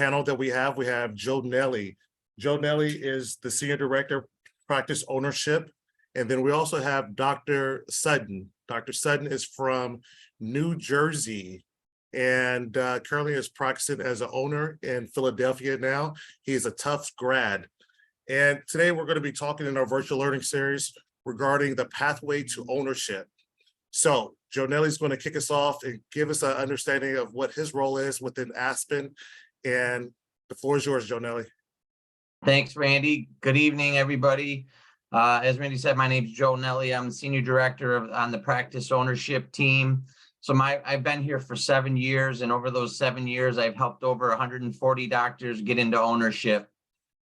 panel that we have Joe Nelly. Joe Nelly is the Senior Director of Practice Ownership. And then we also have Dr. Sutton. Dr. Sutton is from New Jersey and currently is practicing as an owner in Philadelphia now. He is a Tufts grad. And today we're going to be talking in our virtual learning series regarding the pathway to ownership. So Joe Nelly is going to kick us off and give us an understanding of what his role is within Aspen. And the floor is yours, Joe Nelly. Thanks, Randy. Good evening, everybody. As Randy said, my name is Joe Nelly. I'm the Senior Director on the Practice Ownership team. So I've been here for 7 years, and over those 7 years, I've helped over 140 doctors get into ownership.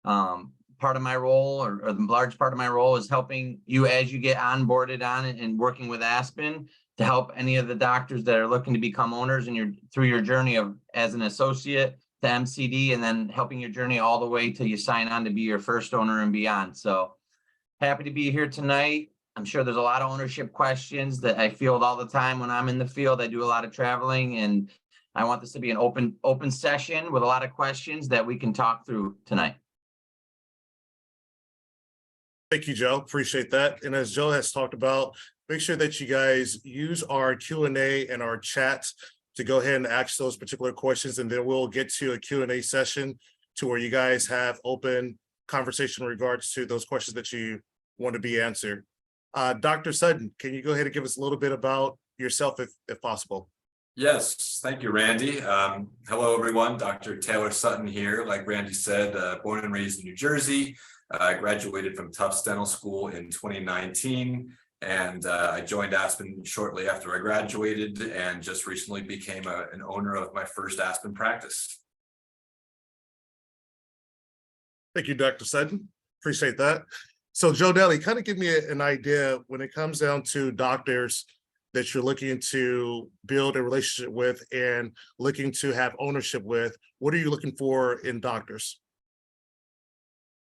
Part of my role, or the large part of my role, is helping you as you get onboarded on it and working with Aspen to help any of the doctors that are looking to become owners and through your journey of as an associate to MCD, and then helping your journey all the way till you sign on to be your first owner and beyond. So happy to be here tonight. I'm sure there's a lot of ownership questions that I field all the time when I'm in the field. I do a lot of traveling, and I want this to be an open session with a lot of questions that we can talk through tonight. Thank you, Joe. Appreciate that. And as Joe has talked about, make sure that you guys use our Q&A and our chat to go ahead and ask those particular questions, and then we'll get to a Q&A session to where you guys have open conversation in regards to those questions that you want to be answered. Dr. Sutton, can you go ahead and give us a little bit about yourself if possible? Yes, thank you, Randy. Hello, everyone. Dr. Taylor Sutton here. Like Randy said, born and raised in New Jersey. I graduated from Tufts Dental School in 2019, and I joined Aspen shortly after I graduated, and just recently became an owner of my first Aspen practice. Thank you, Dr. Sutton. Appreciate that. So Joe Nelly, kind of give me an idea when it comes down to doctors that you're looking to build a relationship with and looking to have ownership with. What are you looking for in doctors?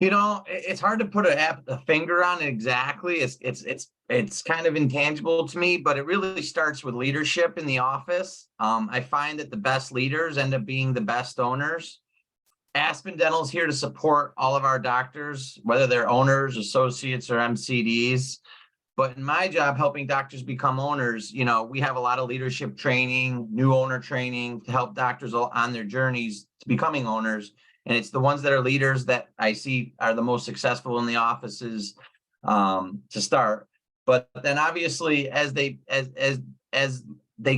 You know, it's hard to put a finger on it exactly. It's kind of intangible to me, but it really starts with leadership in the office. I find that the best leaders end up being the best owners. Aspen Dental is here to support all of our doctors, whether they're owners, associates, or MCDs. But in my job, helping doctors become owners, you know, we have a lot of leadership training, new owner training to help doctors on their journeys to becoming owners. And it's the ones that are leaders that I see are the most successful in the offices to start. But then obviously, as they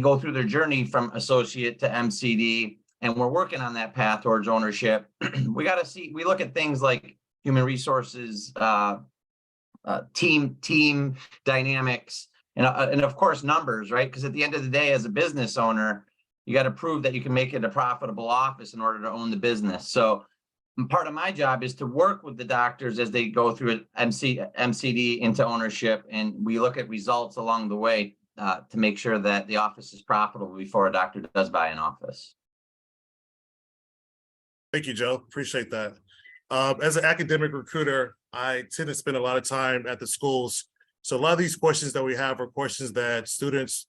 go through their journey from associate to MCD, and we're working on that path towards ownership, we look at things like human resources, team dynamics, and of course numbers, right? Because at the end of the day, as a business owner, you got to prove that you can make it a profitable office in order to own the business. So part of my job is to work with the doctors as they go through MCD into ownership, and we look at results along the way to make sure that the office is profitable before a doctor does buy an office. Thank you, Joe. Appreciate that. As an academic recruiter, I tend to spend a lot of time at the schools. So a lot of these questions that we have are questions that students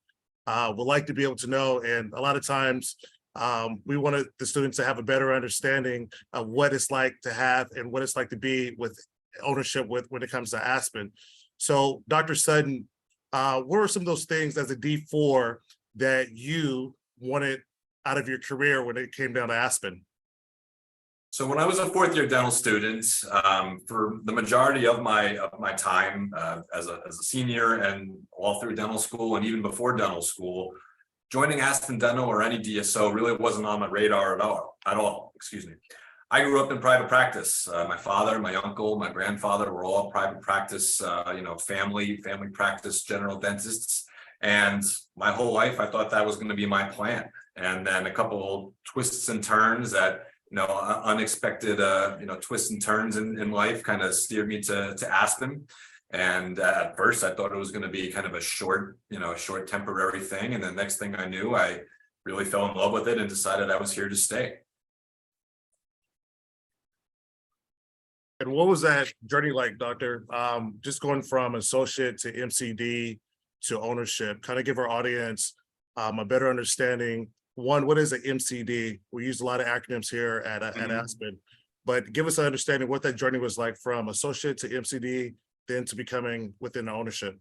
would like to be able to know. And a lot of times we wanted the students to have a better understanding of what it's like to have and what it's like to be with ownership when it comes to Aspen. So Dr. Sutton, what are some of those things as a D4 that you wanted out of your career when it came down to Aspen? So when I was a fourth-year dental student, for the majority of my time as a senior and all through dental school and even before dental school, joining Aspen Dental or any DSO really wasn't on my radar at all. Excuse me. I grew up in private practice. My father, my uncle, my grandfather were all private practice, family practice general dentists. And my whole life, I thought that was going to be my plan. And then a couple twists and turns that unexpected, twists and turns in life kind of steered me to Aspen. And at first I thought it was going to be kind of a short temporary thing. And the next thing I knew, I really fell in love with it and decided I was here to stay. And what was that journey like, Doctor? Just going from associate to MCD to ownership, kind of give our audience a better understanding One, what is an MCD? We use a lot of acronyms here at Aspen, but give us an understanding what that journey was like from associate to MCD, then to becoming within the ownership.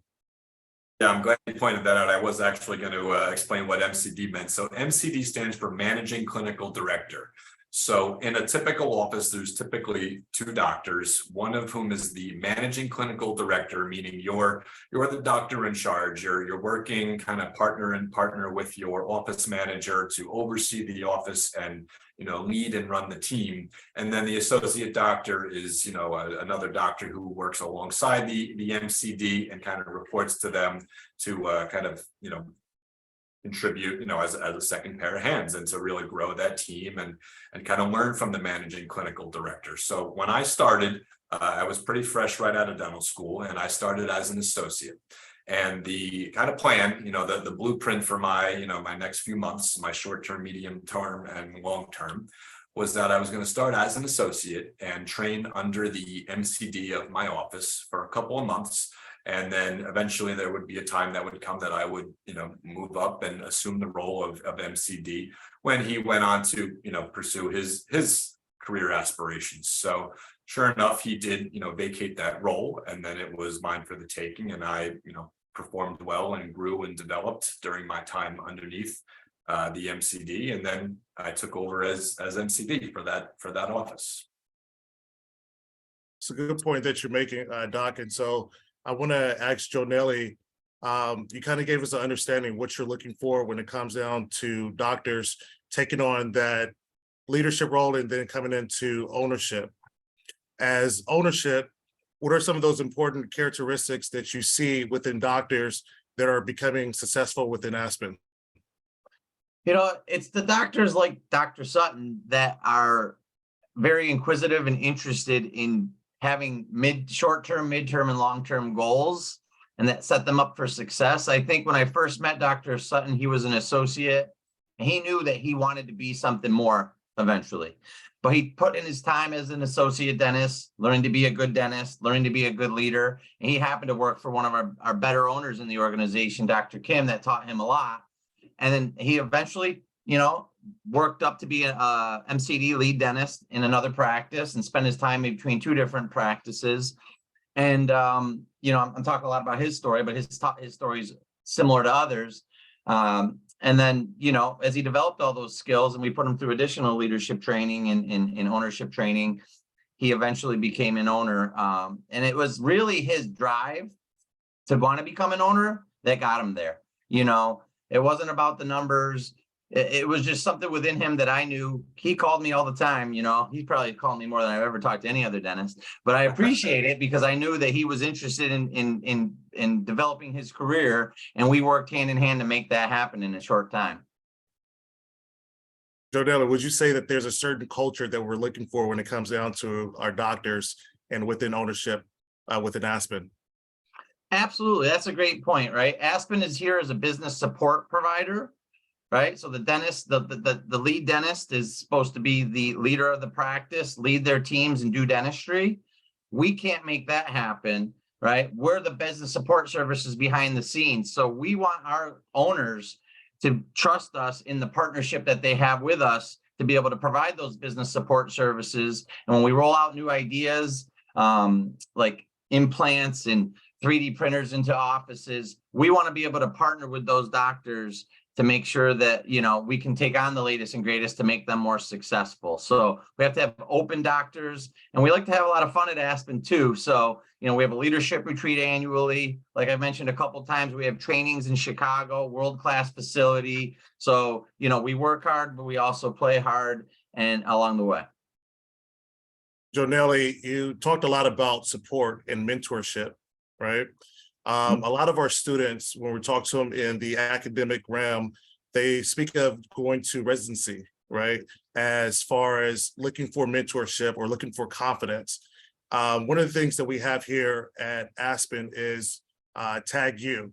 Yeah, I'm glad you pointed that out. I was actually going to explain what MCD meant. So MCD stands for Managing Clinical Director. So in a typical office, there's typically two doctors, one of whom is the managing clinical director, meaning you're the doctor in charge. You're working kind of partner with your office manager to oversee the office and lead and run the team. And then the associate doctor is another doctor who works alongside the MCD and kind of reports to them to kind of contribute as a second pair of hands and to really grow that team and kind of learn from the managing clinical director. So when I started, I was pretty fresh right out of dental school, and I started as an associate. And the kind of plan, the blueprint for my my next few months, my short term, medium term, and long term, was that I was going to start as an associate and train under the MCD of my office for a couple of months. And then eventually there would be a time that would come that I would, move up and assume the role of MCD when he went on to, pursue his career aspirations. So sure enough, he did, vacate that role, and then it was mine for the taking. And I, performed well and grew and developed during my time underneath the MCD. And then I took over as MCD for that office. It's a good point that you're making, Doc. And so I want to ask Joe Nelly, you kind of gave us an understanding what you're looking for when it comes down to doctors taking on that leadership role and then coming into ownership. As ownership, what are some of those important characteristics that you see within doctors that are becoming successful within Aspen? It's the doctors like Dr. Sutton that are very inquisitive and interested in having short-term, midterm, and long-term goals, and that set them up for success. I think when I first met Dr. Sutton, he was an associate, and he knew that he wanted to be something more eventually. But he put in his time as an associate dentist, learning to be a good dentist, learning to be a good leader. And he happened to work for one of our better owners in the organization, Dr. Kim, that taught him a lot. And then he eventually, worked up to be a MCD lead dentist in another practice and spent his time between two different practices. And, I'm talking a lot about his story, but his story is similar to others. And then, as he developed all those skills and we put him through additional leadership training and ownership training, he eventually became an owner. And it was really his drive to want to become an owner that got him there. It wasn't about the numbers. It was just something within him that I knew. He called me all the time. He's probably called me more than I've ever talked to any other dentist, but I appreciate it because I knew that he was interested in developing his career, and we worked hand in hand to make that happen in a short time. Joe Nelly, would you say that there's a certain culture that we're looking for when it comes down to our doctors and within ownership within Aspen? Absolutely. That's a great point, right? Aspen is here as a business support provider. Right. So the dentist, the lead dentist is supposed to be the leader of the practice, lead their teams and do dentistry. We can't make that happen. Right. We're the business support services behind the scenes. So we want our owners to trust us in the partnership that they have with us to be able to provide those business support services. And when we roll out new ideas, like implants and 3D printers into offices, we want to be able to partner with those doctors to make sure that, we can take on the latest and greatest to make them more successful. So we have to have open doctors, and we like to have a lot of fun at Aspen too. So, we have a leadership retreat annually. Like I mentioned a couple of times, we have trainings in Chicago, world-class facility. So, we work hard, but we also play hard and along the way. Joe Nelly, you talked a lot about support and mentorship, right? A lot of our students, when we talk to them in the academic realm, they speak of going to residency, right? As far as looking for mentorship or looking for confidence. One of the things that we have here at Aspen is Tag U.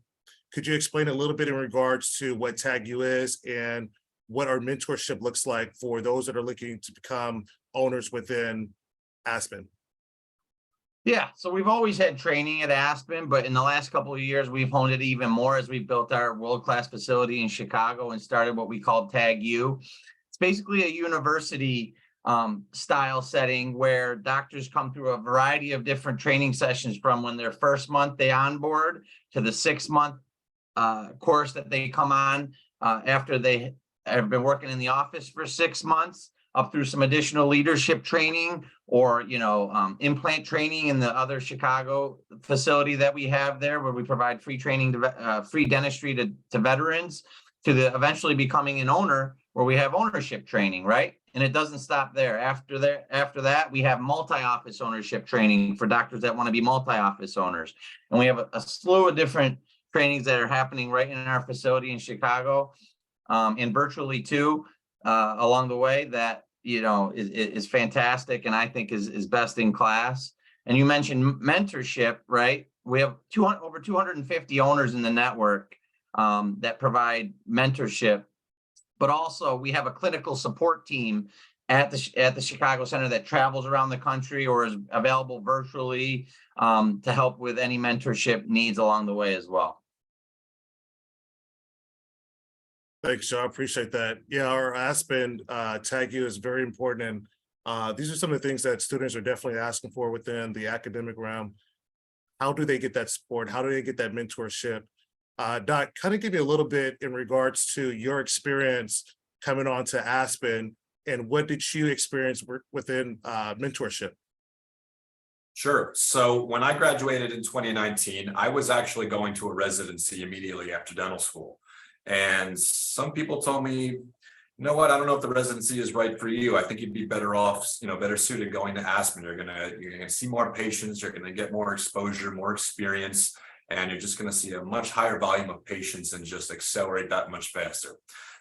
Could you explain a little bit in regards to what Tag U is and what our mentorship looks like for those that are looking to become owners within Aspen? Yeah, so we've always had training at Aspen, but in the last couple of years, we've honed it even more as we built our world-class facility in Chicago and started what we call Tag U. It's basically a university style setting where doctors come through a variety of different training sessions from when their first month they onboard to the 6-month course that they come on after they have been working in the office for 6 months, up through some additional leadership training or implant training in the other Chicago facility that we have there, where we provide free training to free dentistry to veterans, to the eventually becoming an owner, where we have ownership training, right? And it doesn't stop there. After that, we have multi-office ownership training for doctors that want to be multi-office owners, and we have a slew of different trainings that are happening right in our facility in Chicago, and virtually too, along the way, that is fantastic, and I think is best in class. And you mentioned mentorship, right? We have over 250 owners in the network that provide mentorship, but also we have a clinical support team at the Chicago Center that travels around the country or is available virtually to help with any mentorship needs along the way as well. Thanks, Joe. I appreciate that. Yeah, our Aspen Tag U is very important. And these are some of the things that students are definitely asking for within the academic realm. How do they get that support? How do they get that mentorship? Doc, kind of give me a little bit in regards to your experience coming on to Aspen, and what did you experience within mentorship? Sure. So when I graduated in 2019, I was actually going to a residency immediately after dental school. And some people told me, you know what, I don't know if the residency is right for you. I think you'd be better off, better suited going to Aspen. You're gonna see more patients, you're gonna get more exposure, more experience, and you're just gonna see a much higher volume of patients and just accelerate that much faster.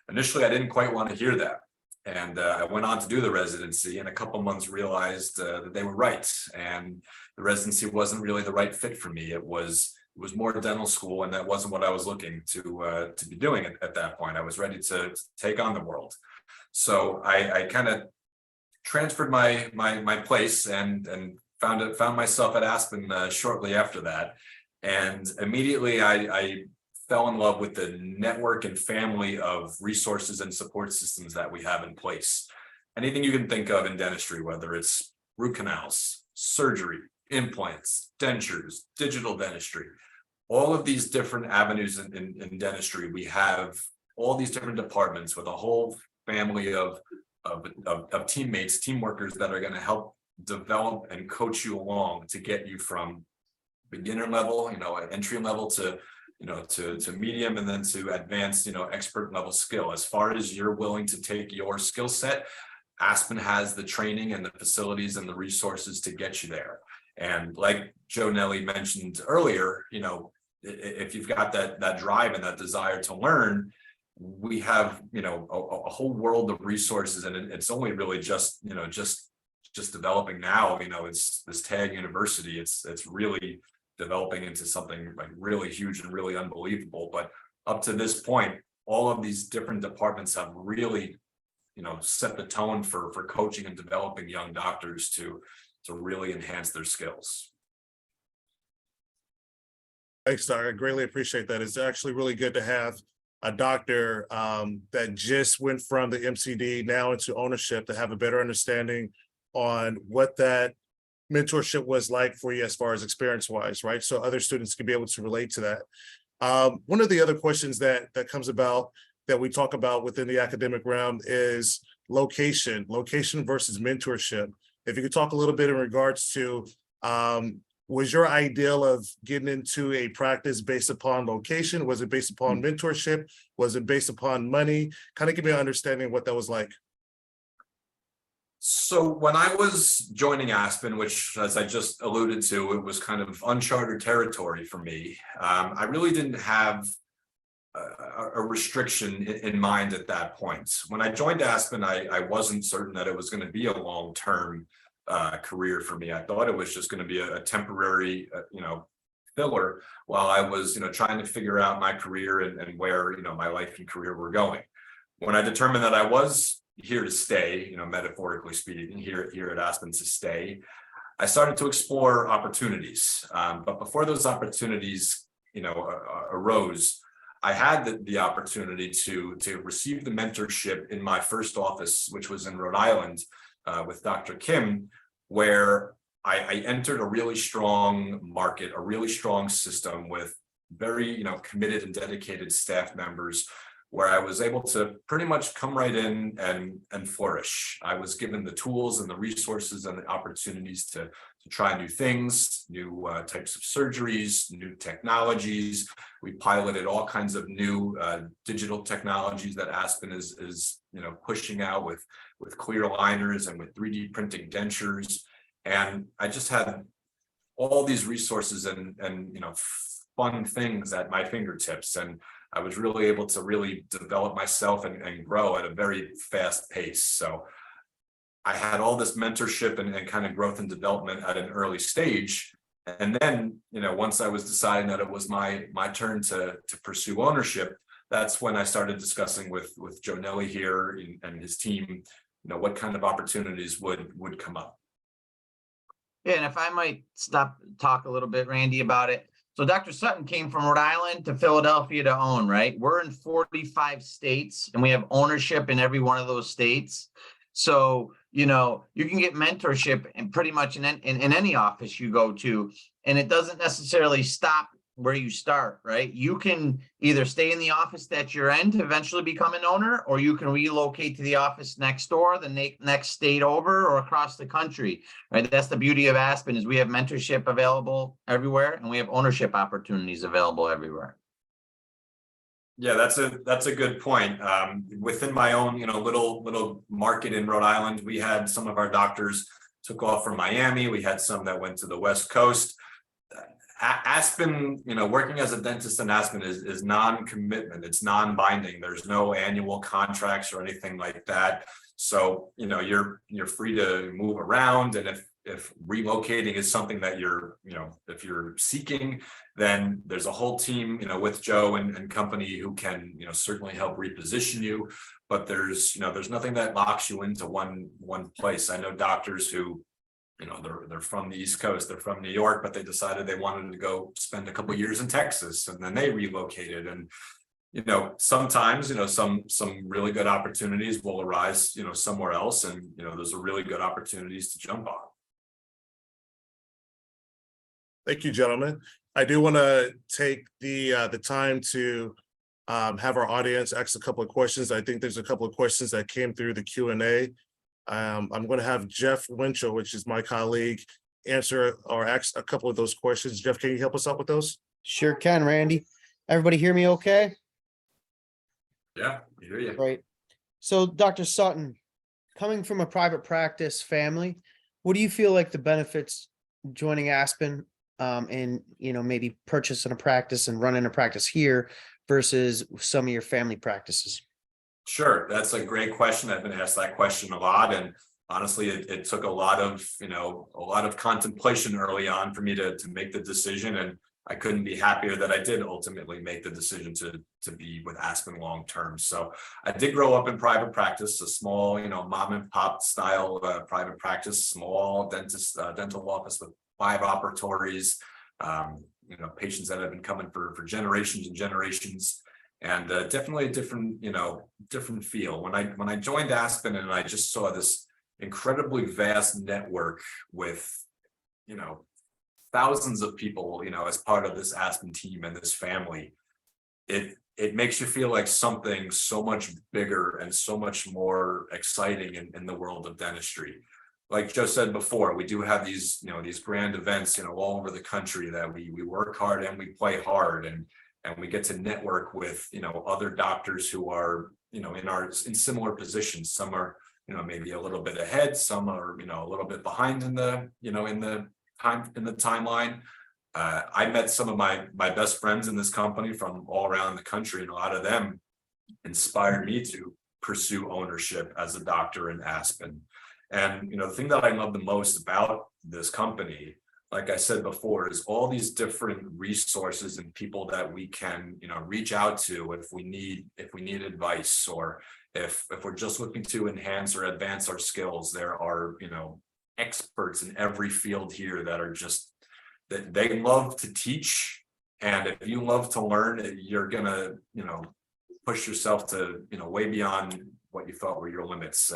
Initially, I didn't quite want to hear that. And I went on to do the residency, and a couple months realized that they were right. And the residency wasn't really the right fit for me. It was more dental school, and that wasn't what I was looking to be doing at that point. I was ready to take on the world. So I kind of transferred my place and found myself at Aspen shortly after that. And immediately I fell in love with the network and family of resources and support systems that we have in place. Anything you can think of in dentistry, whether it's root canals, surgery, implants, dentures, digital dentistry, all of these different avenues in dentistry, we have all these different departments with a whole family of teammates, team workers that are going to help develop and coach you along to get you from beginner level, entry level to medium, and then to advanced, expert level skill. As far as you're willing to take your skill set, Aspen has the training and the facilities and the resources to get you there. And like Joe Nelly mentioned earlier, if you've got that drive and that desire to learn, we have, a whole world of resources, and it's only really just developing now. It's this Tag University. It's really developing into something like really huge and really unbelievable. But up to this point, all of these different departments have really, set the tone for coaching and developing young doctors to really enhance their skills. Thanks, Doc. I greatly appreciate that. It's actually really good to have a doctor that just went from the MCD now into ownership, to have a better understanding on what that mentorship was like for you as far as experience-wise, right? So other students can be able to relate to that. One of the other questions that comes about, that we talk about within the academic realm, is location versus mentorship. If you could talk a little bit in regards to, was your ideal of getting into a practice based upon location? Was it based upon mentorship? Was it based upon money? Kind of give me an understanding of what that was like. So when I was joining Aspen, which, as I just alluded to, it was kind of uncharted territory for me. I really didn't have a restriction in mind at that point. When I joined Aspen, I wasn't certain that it was going to be a long-term career for me. I thought it was just going to be a temporary, filler while I was, trying to figure out my career and where, my life and career were going. When I determined that I was here to stay, metaphorically speaking, here at Aspen to stay, I started to explore opportunities. But before those opportunities, arose, I had the opportunity to receive the mentorship in my first office, which was in Rhode Island, with Dr. Kim, where I entered a really strong market, a really strong system with very, committed and dedicated staff members, where I was able to pretty much come right in and flourish. I was given the tools and the resources and the opportunities to try new things, new types of surgeries, new technologies. We piloted all kinds of new digital technologies that Aspen is pushing out with clear aligners and with 3D printing dentures. And I just had all these resources and fun things at my fingertips. And I was really able to really develop myself and grow at a very fast pace. So I had all this mentorship and kind of growth and development at an early stage. And then, once I was deciding that it was my turn to pursue ownership, that's when I started discussing with Joe Nelly here and his team, what kind of opportunities would come up. Yeah, and if I might talk a little bit, Randy, about it. So Dr. Sutton came from Rhode Island to Philadelphia to own, right? We're in 45 states and we have ownership in every one of those states. So, you can get mentorship in pretty much in any office you go to, and it doesn't necessarily stop where you start, right? You can either stay in the office that you're in to eventually become an owner, or you can relocate to the office next door, the next state over, or across the country, right? That's the beauty of Aspen, is we have mentorship available everywhere and we have ownership opportunities available everywhere. Yeah, that's a good point. Within my own, little market in Rhode Island, we had some of our doctors took off from Miami. We had some that went to the West Coast. Aspen, working as a dentist in Aspen is non-commitment. It's non-binding. There's no annual contracts or anything like that. So, you're free to move around. And if relocating is something that if you're seeking, then there's a whole team, with Joe and company who can, certainly help reposition you. But there's nothing that locks you into one place. I know doctors who, they're from the East Coast, they're from New York, but they decided they wanted to go spend a couple of years in Texas, and then they relocated. And sometimes some really good opportunities will arise somewhere else, and those are really good opportunities to jump on. Thank you, gentlemen. I do want to take the time to have our audience ask a couple of questions. I think there's a couple of questions that came through the Q&A. I'm going to have Jeff Winchell, which is my colleague, answer or ask a couple of those questions. Jeff, can you help us out with those? Sure can, Randy. Everybody hear me okay? Yeah, I hear you. Right. So, Dr. Sutton, coming from a private practice family, what do you feel like the benefits joining Aspen and maybe purchasing a practice and running a practice here versus some of your family practices? Sure, that's a great question. I've been asked that question a lot, and honestly, it took a lot of contemplation early on for me to make the decision, and I couldn't be happier that I did ultimately make the decision to be with Aspen long term. So I did grow up in private practice, a small, mom and pop style private practice, small dental office with 5 operatories, patients that have been coming for generations and generations. And definitely a different feel. When I joined Aspen, and I just saw this incredibly vast network with, thousands of people, as part of this Aspen team and this family, it makes you feel like something so much bigger and so much more exciting in the world of dentistry. Like Joe said before, we do have these grand events, all over the country that we work hard and we play hard, and we get to network with, other doctors who are, in similar positions. Some are, maybe a little bit ahead, some are, a little bit behind in the timeline. I met some of my best friends in this company from all around the country, and a lot of them inspired me to pursue ownership as a doctor in Aspen. And, the thing that I love the most about this company, like I said before, is all these different resources and people that we can, reach out to if we need advice, or if we're just looking to enhance or advance our skills. There are, experts in every field here that are just, that they love to teach. And if you love to learn, you're gonna, push yourself to, way beyond what you thought were your limits.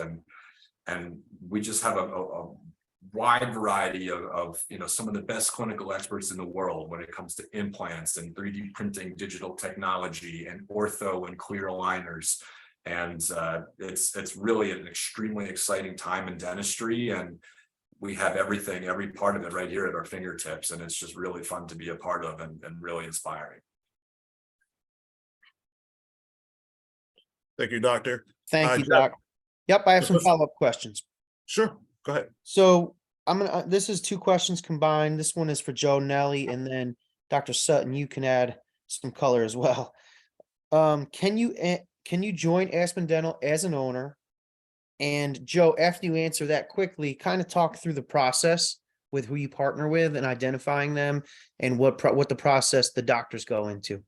And we just have a wide variety of some of the best clinical experts in the world when it comes to implants and 3D printing, digital technology, and ortho and clear aligners. And it's really an extremely exciting time in dentistry, and we have everything, every part of it right here at our fingertips, and it's just really fun to be a part of and really inspiring. Thank you, Doctor. Thank you, Jeff- Doc. Yep, I have some Yes. follow-up questions. Sure, go ahead. So this is two questions combined. This one is for Joe Nelly, and then Dr. Sutton, you can add some color as well. Can you join Aspen Dental as an owner? And Joe, after you answer that quickly, kind of talk through the process with who you partner with and identifying them, and what the process the doctors go into.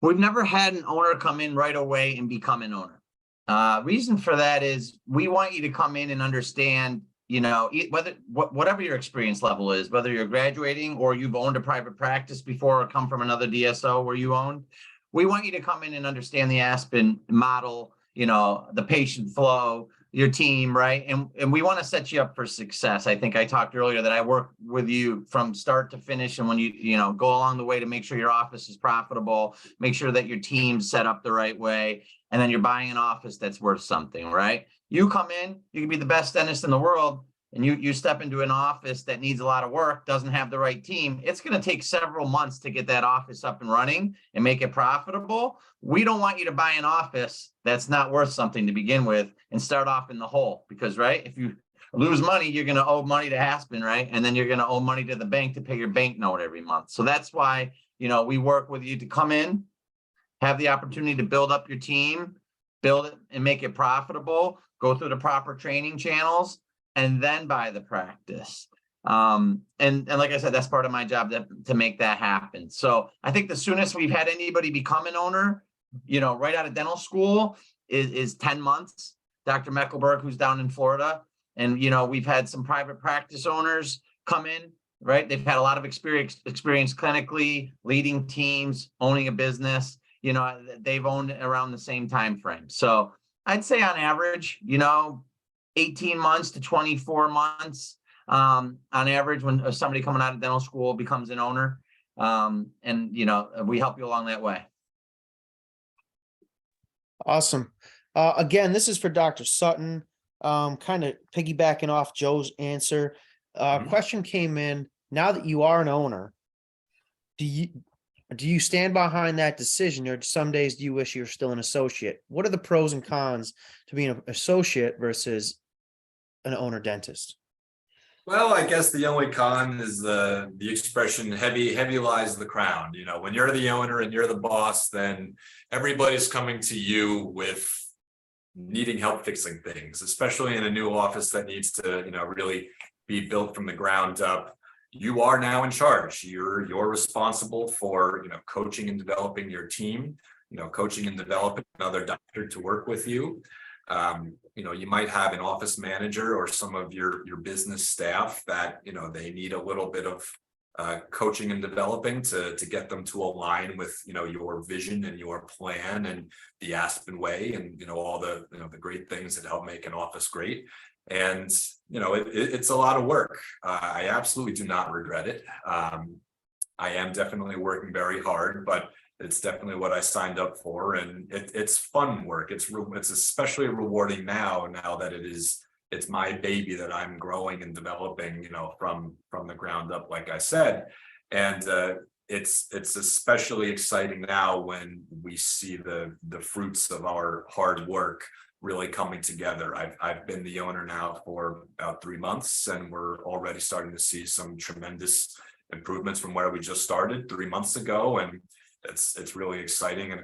We've never had an owner come in right away and become an owner. Reason for that is we want you to come in and understand, whatever your experience level is, whether you're graduating or you've owned a private practice before or come from another DSO where you owned. We want you to come in and understand the Aspen model, the patient flow, your team, right? And we want to set you up for success. I think I talked earlier that I work with you from start to finish. And when you go along the way to make sure your office is profitable, make sure that your team's set up the right way, and then you're buying an office that's worth something, right? You come in, you can be the best dentist in the world, and you step into an office that needs a lot of work, doesn't have the right team. It's going to take several months to get that office up and running and make it profitable. We don't want you to buy an office that's not worth something to begin with and start off in the hole, because, right, if you lose money, you're going to owe money to Aspen, right? And then you're going to owe money to the bank to pay your bank note every month. So that's why, we work with you to come in, have the opportunity to build up your team, build it and make it profitable, go through the proper training channels, and then buy the practice. And like I said, that's part of my job to make that happen. So I think the soonest we've had anybody become an owner, right out of dental school is 10 months. Dr. Meckelberg, who's down in Florida. And, we've had some private practice owners come in, right? They've had a lot of experience clinically, leading teams, owning a business. They've owned around the same time frame. So I'd say on average, 18 months to 24 months on average when somebody coming out of dental school becomes an owner. And we help you along that way. Awesome. Again, this is for Dr. Sutton. Kind of piggybacking off Joe's answer. Question came in, now that you are an owner, do you stand behind that decision, or some days do you wish you were still an associate? What are the pros and cons to being an associate versus an owner dentist? Well, I guess the only con is the expression heavy lies the crown. When you're the owner and you're the boss, then everybody's coming to you with needing help fixing things, especially in a new office that needs to, really be built from the ground up. You are now in charge. You're responsible for, coaching and developing your team, coaching and developing another doctor to work with you. You might have an office manager or some of your business staff that, they need a little bit of coaching and developing to get them to align with, your vision and your plan and the Aspen way and, all the, the great things that help make an office great. And, it's a lot of work. I absolutely do not regret it. I am definitely working very hard, but it's definitely what I signed up for, and it's fun work. It's especially rewarding now that it's my baby that I'm growing and developing, from the ground up, like I said. And it's especially exciting now when we see the fruits of our hard work really coming together. I've been the owner now for about 3 months, and we're already starting to see some tremendous improvements from where we just started 3 months ago. And it's really exciting and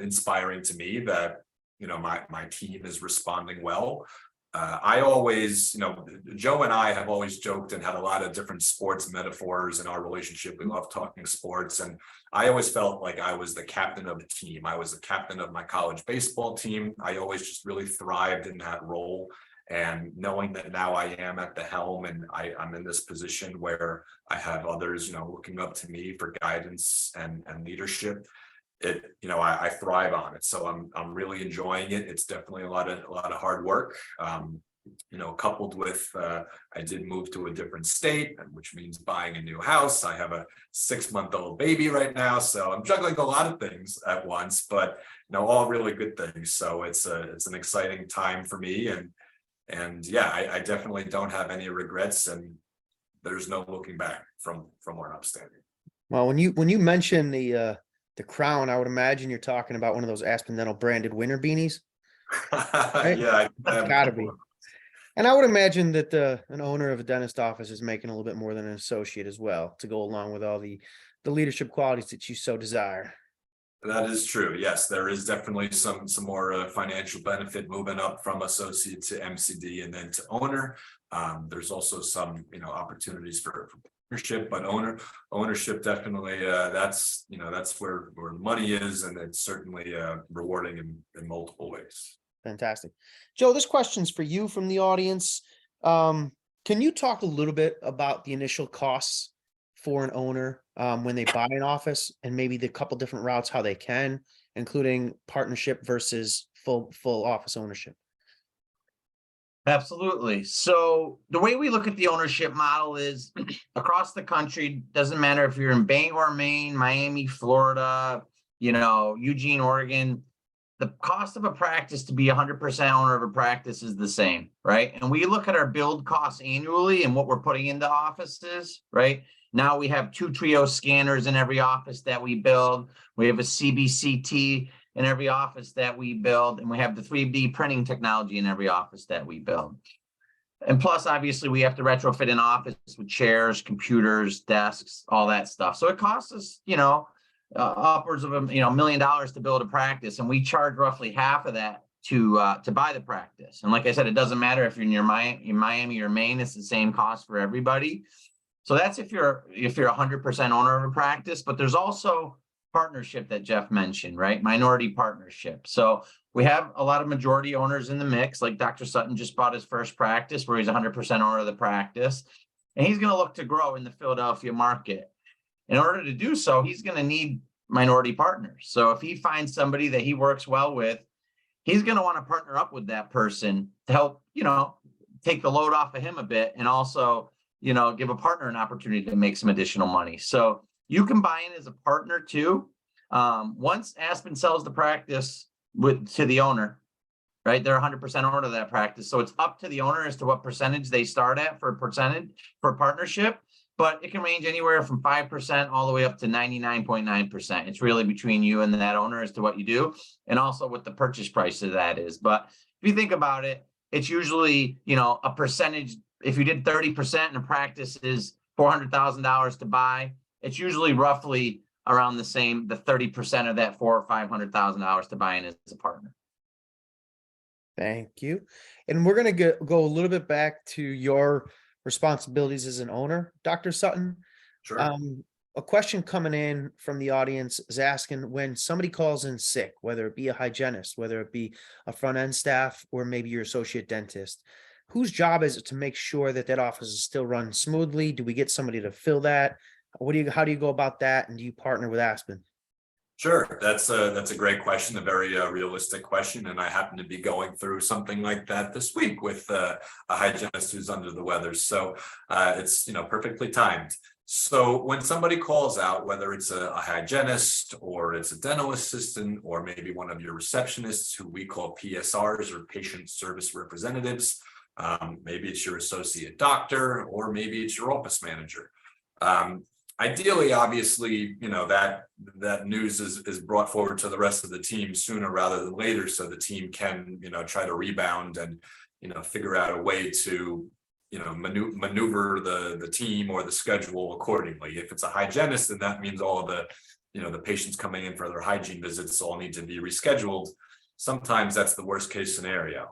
inspiring to me that, my team is responding well. I always, Joe and I have always joked and had a lot of different sports metaphors in our relationship. We love talking sports. And I always felt like I was the captain of the team. I was the captain of my college baseball team. I always just really thrived in that role. And knowing that now I am at the helm and I'm in this position where I have others, looking up to me for guidance and leadership, I thrive on it. So I'm really enjoying it. It's definitely a lot of hard work. Coupled with I did move to a different state, which means buying a new house. I have a 6-month-old baby right now, so I'm juggling a lot of things at once, but all really good things. So it's an exciting time for me, and yeah, I definitely don't have any regrets, and there's no looking back from where I'm standing. Well, when you mention the crown, I would imagine you're talking about one of those Aspen Dental branded winter beanies. Right? Yeah, I have Gotta be. And I would imagine that an owner of a dentist office is making a little bit more than an associate as well, to go along with all the leadership qualities that you so desire. That is true. Yes, there is definitely some more financial benefit moving up from associate to MCD and then to owner. There's also some opportunities for partnership, but ownership definitely that's where money is, and it's certainly rewarding in multiple ways. Fantastic. Joe, this question's for you from the audience. Can you talk a little bit about the initial costs for an owner when they buy an office, and maybe the couple different routes how they can, including partnership versus full office ownership? Absolutely. So the way we look at the ownership model is across the country, doesn't matter if you're in Bangor, Maine, Miami, Florida, Eugene, Oregon, the cost of a practice to be 100% owner of a practice is the same, right? And we look at our build costs annually and what we're putting into offices, right? Now we have 2 Trio scanners in every office that we build. We have a CBCT in every office that we build, and we have the 3D printing technology in every office that we build. And plus, obviously, we have to retrofit an office with chairs, computers, desks, all that stuff. So it costs us, upwards of $1 million to build a practice, and we charge roughly half of that to buy the practice. And like I said, it doesn't matter if you're near Miami or Maine; it's the same cost for everybody. So that's if you're 100% owner of a practice. But there's also partnership that Jeff mentioned, right? Minority partnership. So we have a lot of majority owners in the mix. Like Dr. Sutton just bought his first practice where he's 100% owner of the practice, and he's going to look to grow in the Philadelphia market. In order to do so, he's going to need minority partners. So if he finds somebody that he works well with, he's going to want to partner up with that person to help, take the load off of him a bit, and also, give a partner an opportunity to make some additional money. So you can buy in as a partner too. Once Aspen sells the practice to the owner, right? They're 100% owner of that practice. So it's up to the owner as to what percentage they start at for partnership. But it can range anywhere from 5% all the way up to 99.9%. It's really between you and that owner as to what you do, and also what the purchase price of that is. But if you think about it, it's usually, a percentage. If you did 30% and a practice is $400,000 to buy, it's usually roughly around the same, the 30% of that $400,000 or $500,000 to buy in as a partner. Thank you. And we're going to go a little bit back to your responsibilities as an owner, Dr. Sutton. Sure. A question coming in from the audience is asking, when somebody calls in sick, whether it be a hygienist, whether it be a front end staff, or maybe your associate dentist, whose job is it to make sure that office is still run smoothly? Do we get somebody to fill that? How do you go about that? And do you partner with Aspen? Sure, that's a great question, a very realistic question, and I happen to be going through something like that this week with a hygienist who's under the weather. So it's perfectly timed. So when somebody calls out, whether it's a hygienist or it's a dental assistant or maybe one of your receptionists, who we call PSRs or patient service representatives, maybe it's your associate doctor, or maybe it's your office manager. Ideally, obviously, that news is brought forward to the rest of the team sooner rather than later, so the team can, try to rebound and, figure out a way to, maneuver the team or the schedule accordingly. If it's a hygienist, then that means all of the, the patients coming in for their hygiene visits all need to be rescheduled. Sometimes that's the worst case scenario.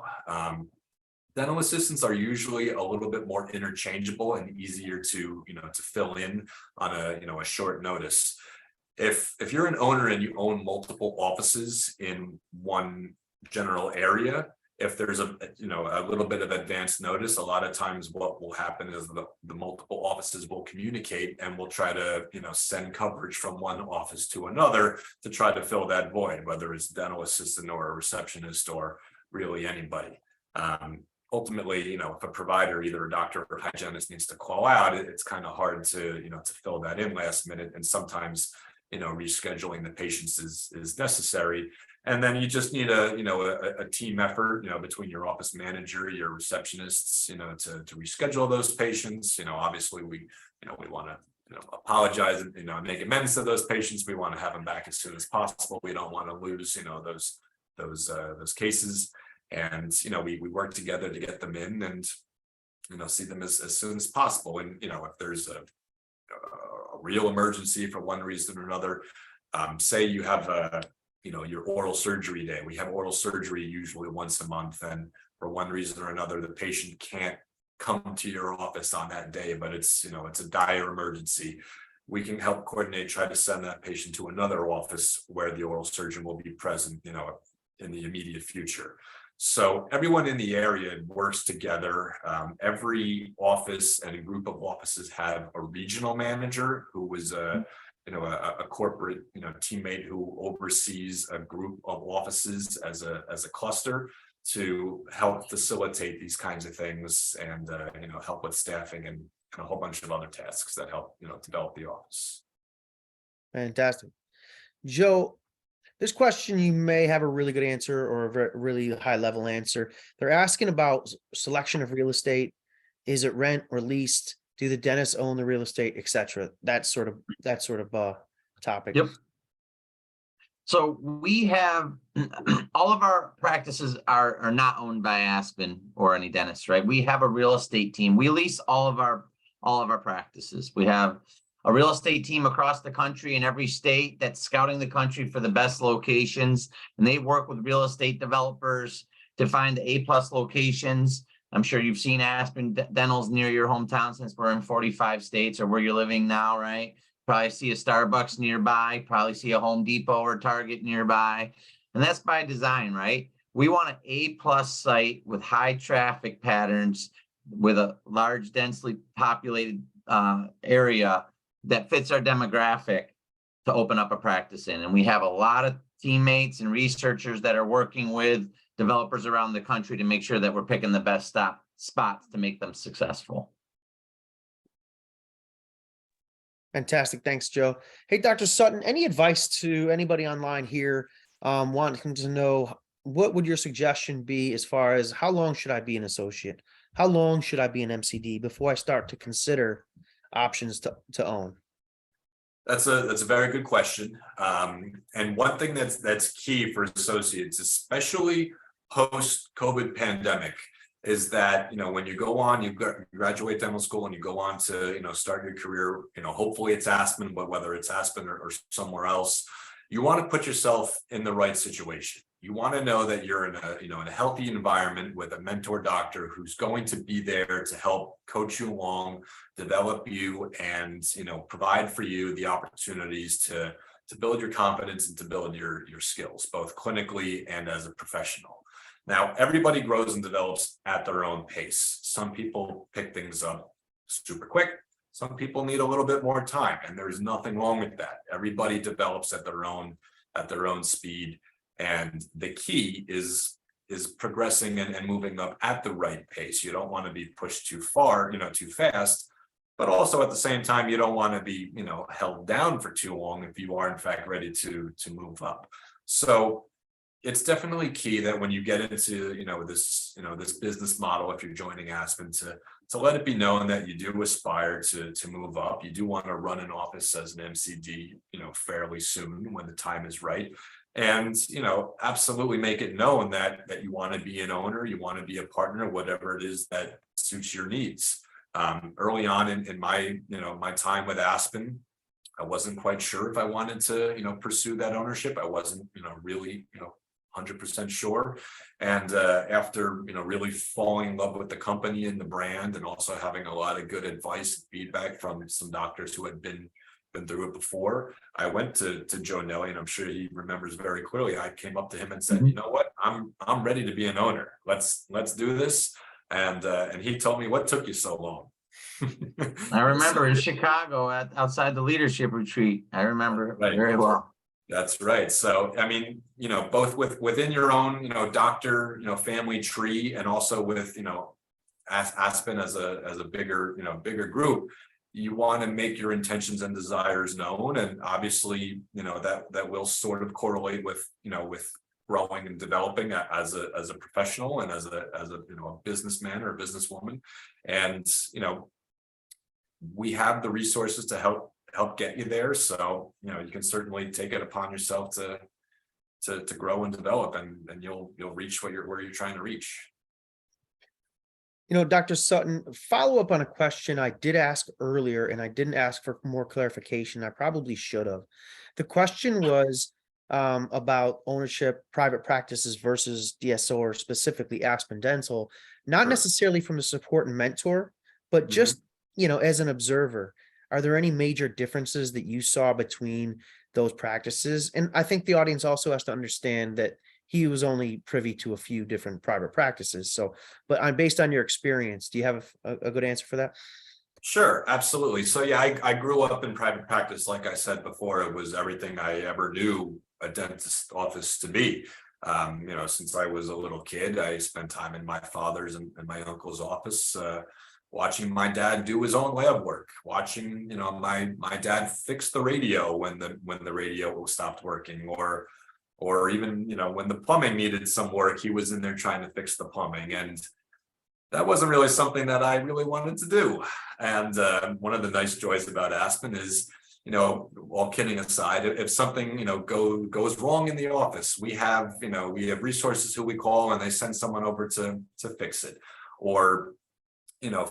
Dental assistants are usually a little bit more interchangeable and easier to, to fill in on a short notice. If you're an owner and you own multiple offices in one general area, if there's a little bit of advance notice, a lot of times what will happen is the multiple offices will communicate and will try to send coverage from one office to another to try to fill that void, whether it's dental assistant or a receptionist or really anybody. Ultimately, if a provider, either a doctor or hygienist, needs to call out, it's kind of hard to to fill that in last minute, and sometimes rescheduling the patients is necessary. And then you just need a team effort, between your office manager, your receptionists, to reschedule those patients. Obviously we want to apologize and make amends to those patients. We want to have them back as soon as possible. We don't want to lose those cases. And we work together to get them in and see them as soon as possible. And if there's a real emergency for one reason or another, say you have your oral surgery day. We have oral surgery usually once a month, and for one reason or another the patient can't come to your office on that day, but it's a dire emergency. We can help coordinate, try to send that patient to another office where the oral surgeon will be present in the immediate future. So everyone in the area works together. Every office and a group of offices have a regional manager who was a corporate teammate who oversees a group of offices as a cluster to help facilitate these kinds of things and help with staffing and a whole bunch of other tasks that help develop the office. Fantastic. Joe, this question, you may have a really good answer or a really high level answer. They're asking about selection of real estate. Is it rent or leased? Do the dentists own the real estate, etc.? That sort of topic. Yep. So we have all of our practices are not owned by Aspen or any dentist, right? We have a real estate team. We lease all of our practices. We have a real estate team across the country in every state that's scouting the country for the best locations, and they work with real estate developers to find the A+ locations. I'm sure you've seen Aspen Dentals near your hometown, since we're in 45 states, or where you're living now, right? Probably see a Starbucks nearby, probably see a Home Depot or Target nearby. And that's by design, right? We want an A+ site with high traffic patterns, with a large, densely populated area that fits our demographic to open up a practice in. And we have a lot of teammates and researchers that are working with developers around the country to make sure that we're picking the best spots to make them successful. Fantastic. Thanks, Joe. Hey, Dr. Sutton, any advice to anybody online here wanting to know, what would your suggestion be as far as how long should I be an associate? How long should I be an MCD before I start to consider options to own? That's a very good question. And one thing that's key for associates, especially post-COVID pandemic, is that when you go on, you graduate dental school and you go on to start your career, hopefully it's Aspen, but whether it's Aspen or somewhere else, you want to put yourself in the right situation. You want to know that you're in a healthy environment with a mentor doctor who's going to be there to help coach you along, develop you, and provide for you the opportunities to build your confidence and to build your skills, both clinically and as a professional. Now, everybody grows and develops at their own pace. Some people pick things up super quick. Some people need a little bit more time, and there's nothing wrong with that. Everybody develops at their own speed. And the key is progressing and moving up at the right pace. You don't want to be pushed too far, too fast, but also at the same time, you don't want to be, held down for too long if you are in fact ready to move up. So it's definitely key that when you get into, this business model, if you're joining Aspen, to let it be known that you do aspire to move up. You do want to run an office as an MCD, fairly soon when the time is right. And absolutely make it known that you want to be an owner, you want to be a partner, whatever it is that suits your needs. Early on in my my time with Aspen, I wasn't quite sure if I wanted to pursue that ownership. I wasn't really 100% sure. And after really falling in love with the company and the brand, and also having a lot of good advice and feedback from some doctors who had been been through it before. I went to Joe Nelly, and I'm sure he remembers very clearly. I came up to him and said, Mhm. you know what, I'm ready to be an owner. Let's do this. And he told me, what took you so long? I remember in Chicago outside the leadership retreat. I remember it Right. very well. That's right. So, I mean, both within your own, doctor, family tree, and also with, Aspen as a bigger, bigger group, you want to make your intentions and desires known. And obviously, that will sort of correlate with, with growing and developing as a professional and as a a businessman or a businesswoman. And, we have the resources to help get you there. So, you can certainly take it upon yourself to grow and develop, and you'll reach where you're trying to reach. Dr. Sutton, follow up on a question I did ask earlier, and I didn't ask for more clarification. I probably should have. The question was about ownership, private practices versus DSO, or specifically Aspen Dental, not Sure. necessarily from a support and mentor, but just, as an observer. Are there any major differences that you saw between those practices? And I think the audience also has to understand that he was only privy to a few different private practices. So, but based on your experience, do you have a good answer for that? Sure, absolutely. So yeah, I grew up in private practice. Like I said before, it was everything I ever knew a dentist office to be. Since I was a little kid, I spent time in my father's and my uncle's office, watching my dad do his own lab work, watching, my dad fix the radio when the radio stopped working, or even, when the plumbing needed some work, he was in there trying to fix the plumbing. And that wasn't really something that I really wanted to do. And one of the nice joys about Aspen is, all kidding aside, if something, goes wrong in the office, we have resources who we call, and they send someone over to fix it. Or,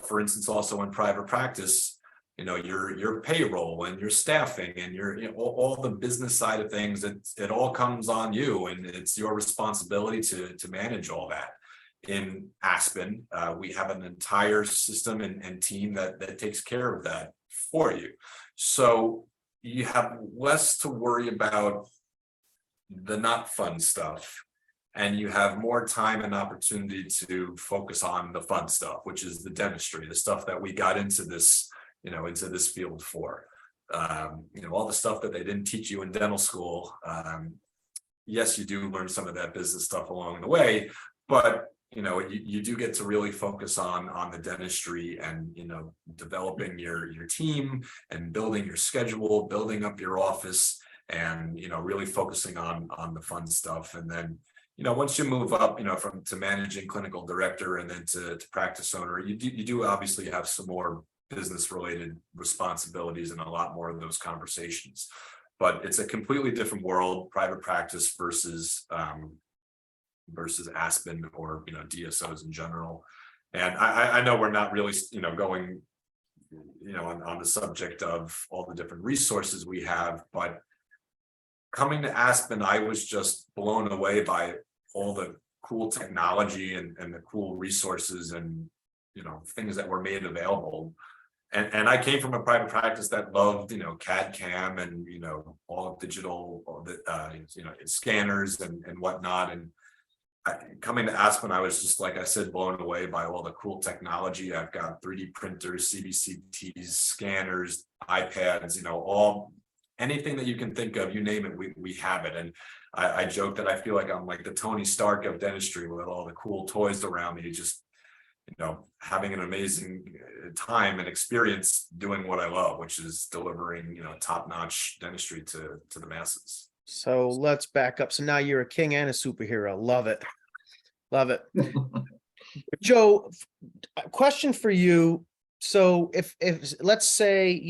for instance, also in private practice, your payroll and your staffing and your, all the business side of things, it all comes on you, and it's your responsibility to manage all that. In Aspen, we have an entire system and team that takes care of that for you. So you have less to worry about the not fun stuff, and you have more time and opportunity to focus on the fun stuff, which is the dentistry, the stuff that we got into this, into this field for. All the stuff that they didn't teach you in dental school. Yes, you do learn some of that business stuff along the way, but you do get to really focus on the dentistry and, developing your team and building your schedule, building up your office, and, really focusing on the fun stuff. And then, once you move up, from to managing clinical director and then to practice owner, you do obviously have some more business related responsibilities and a lot more of those conversations. But it's a completely different world, private practice versus Aspen, or DSOs in general. And I know we're not really going on the subject of all the different resources we have, but coming to Aspen, I was just blown away by all the cool technology and the cool resources and things that were made available. And I came from a private practice that loved, CAD CAM and, all digital, scanners and whatnot. And coming to Aspen, I was just, like I said, blown away by all the cool technology. I've got 3D printers, CBCTs, scanners, iPads, anything that you can think of, you name it, we have it. And I joke that I feel like I'm like the Tony Stark of dentistry with all the cool toys around me, just having an amazing time and experience doing what I love, which is delivering, top-notch dentistry to the masses. So let's back up. So now you're a king and a superhero. Love it. Love it. Joe, a question for you. So if let's say,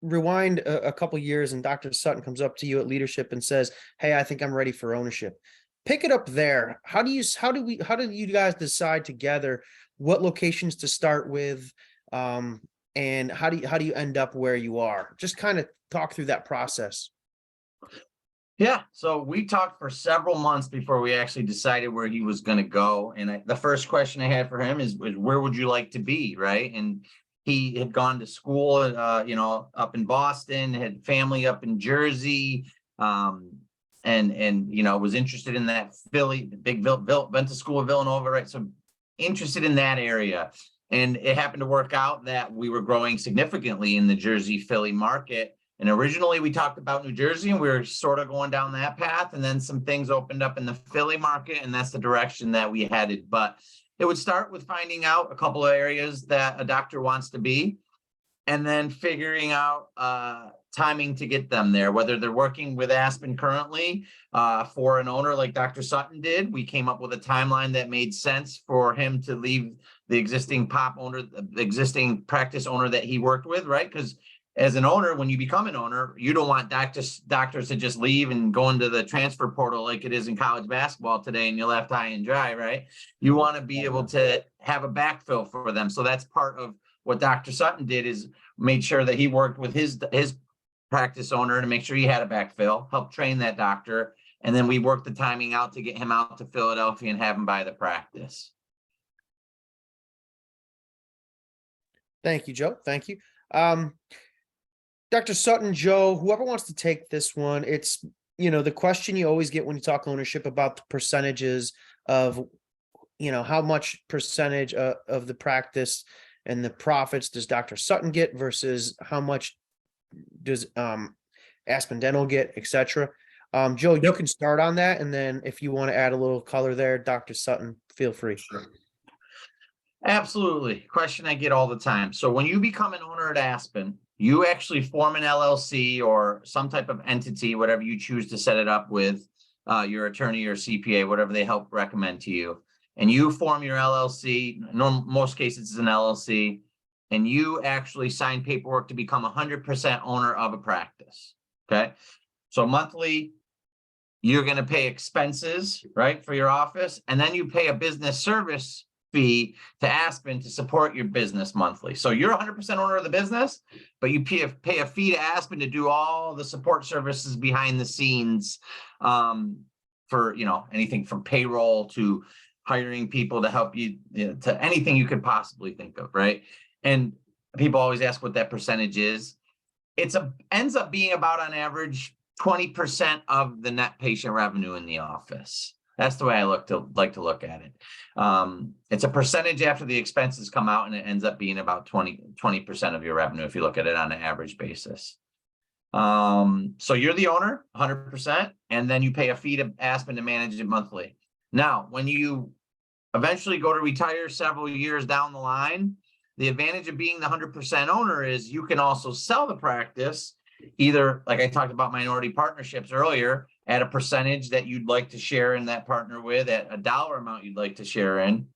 rewind a couple years and Dr. Sutton comes up to you at leadership and says, hey, I think I'm ready for ownership. Pick it up there. How do you guys decide together what locations to start with? And how do you end up where you are? Just kind of talk through that process. Yeah, so we talked for several months before we actually decided where he was going to go. And the first question I had for him is where would you like to be, right? And He had gone to school, up in Boston, had family up in Jersey, and was interested in that Philly, went to school in Villanova, right? So interested in that area. And it happened to work out that we were growing significantly in the Jersey, Philly market. And originally we talked about New Jersey, and we were sort of going down that path. And then some things opened up in the Philly market, and that's the direction that we headed. But it would start with finding out a couple of areas that a doctor wants to be, and then figuring out timing to get them there, whether they're working with Aspen currently. For an owner like Dr. Sutton did, we came up with a timeline that made sense for him to leave the existing the existing practice owner that he worked with, right? Because as an owner, when you become an owner, you don't want doctors to just leave and go into the transfer portal like it is in college basketball today and you're left high and dry, right? You want to be able to have a backfill for them. So that's part of what Dr. Sutton did, is made sure that he worked with his practice owner to make sure he had a backfill, helped train that doctor. And then we worked the timing out to get him out to Philadelphia and have him buy the practice. Thank you, Joe. Thank you. Dr. Sutton, Joe, whoever wants to take this one, it's, the question you always get when you talk ownership about the percentages of, how much percentage of the practice and the profits does Dr. Sutton get versus how much does Aspen Dental get, etc. Joe, you can start on that. And then if you want to add a little color there, Dr. Sutton, feel free. Sure. Absolutely. Question I get all the time. So when you become an owner at Aspen, you actually form an LLC or some type of entity, whatever you choose to set it up with, your attorney or CPA, whatever they help recommend to you. And you form your LLC. Most cases it's an LLC, and you actually sign paperwork to become 100% owner of a practice. Okay. So monthly, you're going to pay expenses, right, for your office. And then you pay a business service fee to Aspen to support your business monthly. So you're 100% owner of the business, but you pay a fee to Aspen to do all the support services behind the scenes, for, anything from payroll to hiring people to help you, to anything you could possibly think of. Right. And people always ask what that percentage is. Ends up being about on average 20% of the net patient revenue in the office. That's the way I like to look at it. It's a percentage after the expenses come out, and it ends up being about 20% of your revenue if you look at it on an average basis. So you're the owner 100%, and then you pay a fee to Aspen to manage it monthly. Now, when you eventually go to retire several years down the line, the advantage of being the 100% owner is you can also sell the practice, either, like I talked about minority partnerships earlier, at a percentage that you'd like to share in that partner with, at a dollar amount you'd like to share in,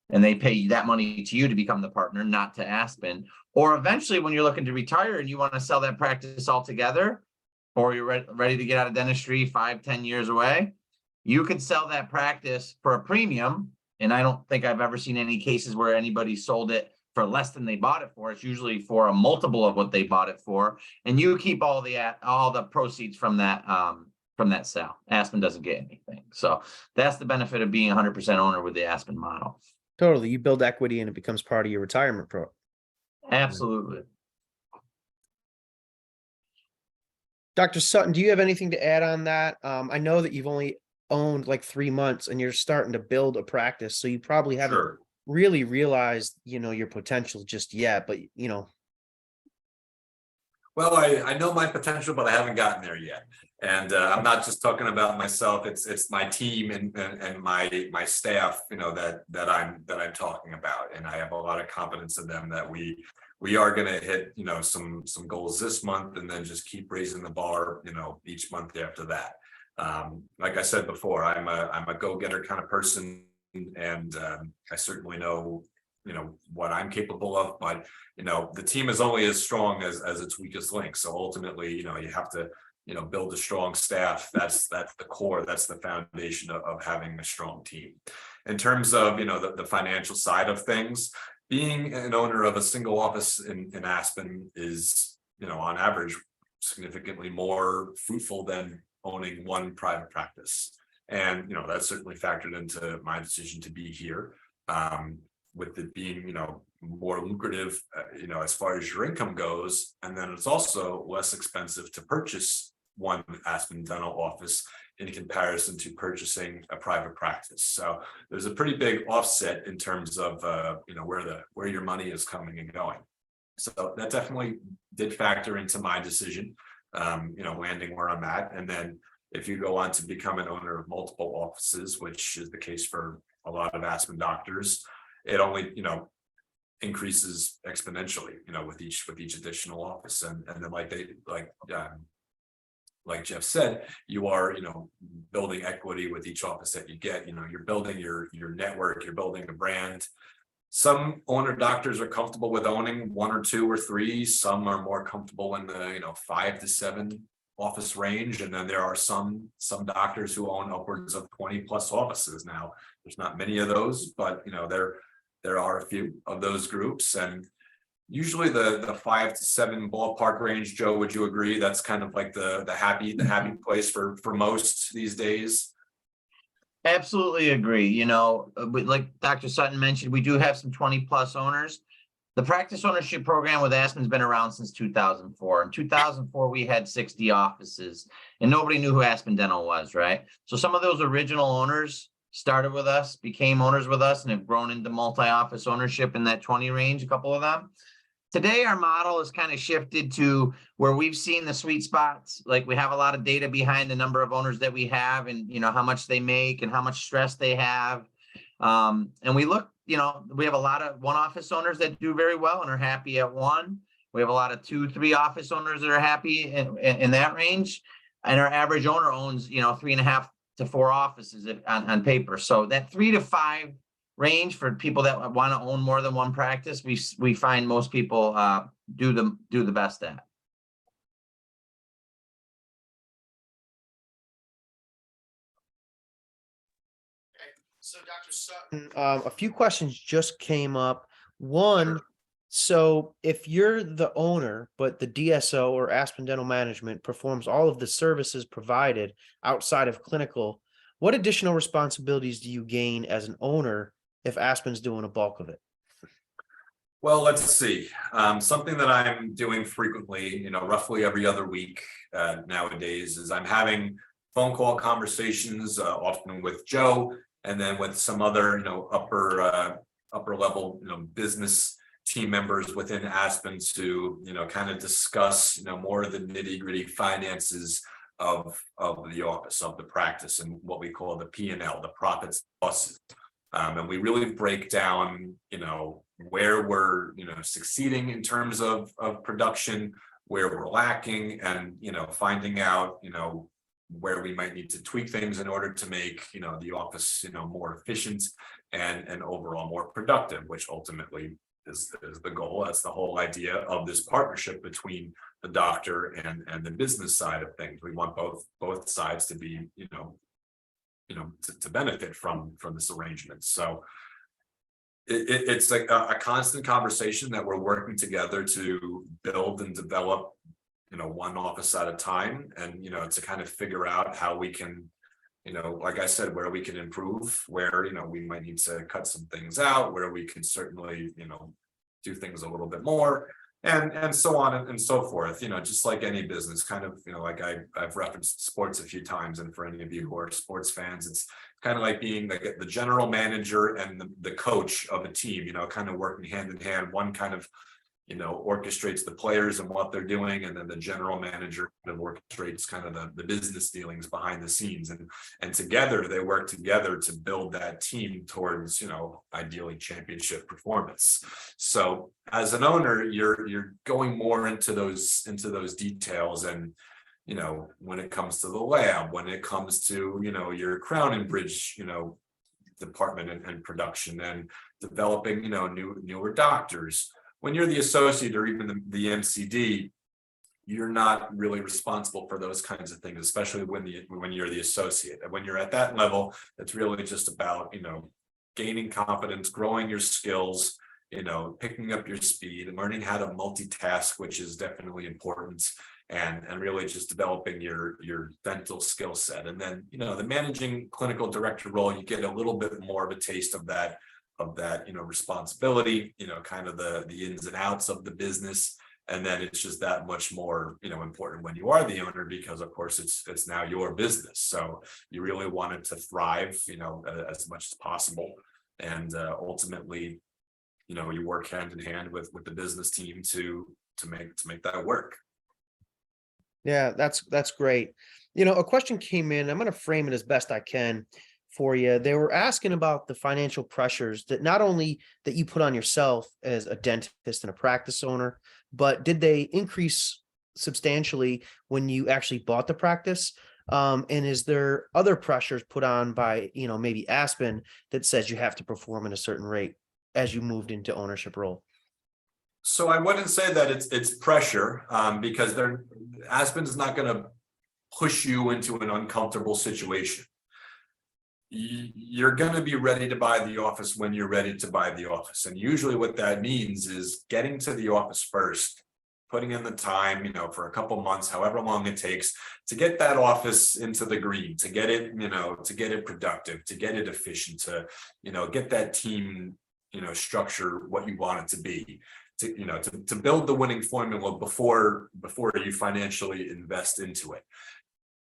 and they pay that money to you to become the partner, not to Aspen. Or eventually when you're looking to retire and you want to sell that practice altogether, or you're ready to get out of dentistry 5-10 years away, you could sell that practice for a premium. And I don't think I've ever seen any cases where anybody sold it for less than they bought it for. It's usually for a multiple of what they bought it for. And you keep all the proceeds from that sale. Aspen doesn't get anything. So that's the benefit of being 100% owner with the Aspen model. Totally. You build equity and it becomes part of your retirement program. Absolutely. Dr. Sutton, do you have anything to add on that? I know that you've only owned like 3 months and you're starting to build a practice. So you probably haven't Sure. really realized, your potential just yet, but Well, I know my potential, but I haven't gotten there yet. And I'm not just talking about myself. It's my team and my staff, that I'm talking about. And I have a lot of confidence in them that we are going to hit, some goals this month, and then just keep raising the bar, each month after that. Like I said before, I'm a go-getter kind of person, and I certainly know what I'm capable of, but the team is only as strong as its weakest link. So ultimately, you have to build a strong staff. That's the core, that's the foundation of having a strong team. In terms of the financial side of things, being an owner of a single office in Aspen is on average significantly more fruitful than owning one private practice. And that's certainly factored into my decision to be here. With it being more lucrative, as far as your income goes. And then it's also less expensive to purchase one Aspen Dental office in comparison to purchasing a private practice. So there's a pretty big offset in terms of, where your money is coming and going. So that definitely did factor into my decision, landing where I'm at. And then if you go on to become an owner of multiple offices, which is the case for a lot of Aspen doctors, it only, increases exponentially, with each additional office. And then like Jeff said, you are, building equity with each office that you get. You're building your network, you're building a brand. Some owner doctors are comfortable with owning 1 or 2 or 3. Some are more comfortable in the 5 to 7 office range, and then there are some doctors who own upwards of 20 plus offices. Now, there's not many of those, but there are a few of those groups, and usually the 5 to 7 ballpark range. Joe, would you agree? That's kind of like the happy place for most these days. Absolutely agree. Like Dr. Sutton mentioned, we do have some 20 plus owners. The practice ownership program with Aspen's been around since 2004. In 2004, we had 60 offices and nobody knew who Aspen Dental was, right? So some of those original owners started with us, became owners with us, and have grown into multi-office ownership in that 20 range, a couple of them. Today, our model has kind of shifted to where we've seen the sweet spots. Like we have a lot of data behind the number of owners that we have and, how much they make and how much stress they have. And we look, we have a lot of 1 office owners that do very well and are happy at 1. We have a lot of 2, 3 office owners that are happy in that range. And our average owner owns, 3.5 to 4 offices on paper. So that 3 to 5 range for people that want to own more than 1 practice, we find most people do the best at. So Dr. Sutton, a few questions just came up. One, so if you're the owner, but the DSO or Aspen Dental Management performs all of the services provided outside of clinical, what additional responsibilities do you gain as an owner if Aspen's doing a bulk of it? Well, let's see. Something that I'm doing frequently, roughly every other week nowadays, is I'm having phone call conversations, often with Joe, and then with some other, upper level, business team members within Aspen to, kind of discuss, more of the nitty gritty finances of the office, of the practice, and what we call the P&L, the profits, losses. And we really break down, where we're, succeeding in terms of production, where we're lacking, and, finding out, where we might need to tweak things in order to make, the office, more efficient and overall more productive, which ultimately is the goal. That's the whole idea of this partnership between the doctor and the business side of things. We want both sides to be, to benefit from this arrangement. So it's like a constant conversation that we're working together to build and develop, 1 office at a time, and to kind of figure out how we can, like I said, where we can improve, where we might need to cut some things out, where we can certainly do things a little bit more, and so on and so forth. Just like any business, kind of, like I've referenced sports a few times, and for any of you who are sports fans, it's kind of like being the general manager and the coach of a team, kind of working hand in hand. One kind of orchestrates the players and what they're doing, and then the general manager kind of orchestrates kind of the business dealings behind the scenes, and together they work together to build that team towards ideally championship performance. So as an owner, you're going more into those details, and when it comes to the lab, when it comes to your crown and bridge department and production, and developing newer doctors. When you're the associate or even the MCD, you're not really responsible for those kinds of things, especially when you're the associate. And when you're at that level, it's really just about, gaining confidence, growing your skills, picking up your speed and learning how to multitask, which is definitely important, and really just developing your dental skill set. And then, the managing clinical director role, you get a little bit more of a taste of that that, responsibility, kind of the ins and outs of the business. And then it's just that much more, important when you are the owner, because of course it's now your business. So you really want it to thrive, as much as possible. And ultimately, you work hand in hand with the business team to make that work. Yeah, that's great. A question came in. I'm going to frame it as best I can for you. They were asking about the financial pressures that not only that you put on yourself as a dentist and a practice owner, but did they increase substantially when you actually bought the practice? And is there other pressures put on by, maybe Aspen that says you have to perform at a certain rate as you moved into ownership role? So I wouldn't say that it's pressure, because Aspen is not going to push you into an uncomfortable situation. You're going to be ready to buy the office when you're ready to buy the office. And usually what that means is getting to the office first, putting in the time, for a couple months, however long it takes to get that office into the green, to get it, to get it productive, to get it efficient, to, get that team, structure what you want it to be, to build the winning formula before you financially invest into it.